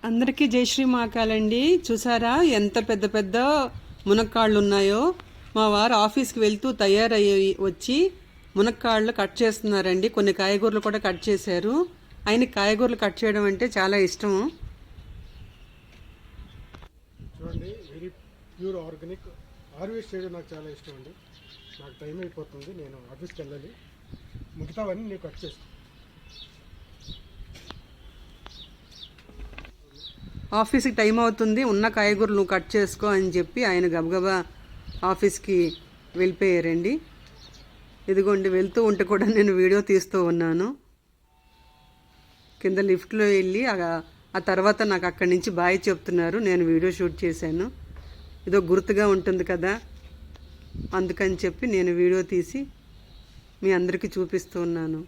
అందరికీ జై శ్రీ మహాకాలండి. చూసారా ఎంత పెద్ద పెద్ద మునక్కాళ్ళు ఉన్నాయో. మా వారు ఆఫీస్కి వెళ్తూ తయారయ్యి వచ్చి మునక్కాళ్ళు కట్ చేస్తున్నారండి. కొన్ని కాయగూరలు కూడా కట్ చేశారు. ఆయనకి కాయగూరలు కట్ చేయడం అంటే చాలా ఇష్టము. చూడండి, వెరీ ప్యూర్ ఆర్గానిక్ హార్వెస్ట్ చేయడం నాకు చాలా ఇష్టం అండి. నాకు టైం అయిపోతుంది, నేను ఆఫీస్కి వెళ్ళాలి. మిగతావన్నీ నేను కట్ చేస్తాను. ఆఫీస్కి టైం అవుతుంది, ఉన్న కాయగూరలు నువ్వు కట్ చేసుకో అని చెప్పి ఆయన గబగబా ఆఫీస్కి వెళ్ళిపోయారండి. ఇదిగోండి, వెళ్తూ ఉంటే కూడా నేను వీడియో తీస్తూ ఉన్నాను. కింద లిఫ్ట్లో వెళ్ళి ఆ తర్వాత నాకు అక్కడి నుంచి బాయ్ చెప్తున్నారు. నేను వీడియో షూట్ చేశాను. ఇదో గుర్తుగా ఉంటుంది కదా, అందుకని చెప్పి నేను వీడియో తీసి మీ అందరికీ చూపిస్తూ ఉన్నాను.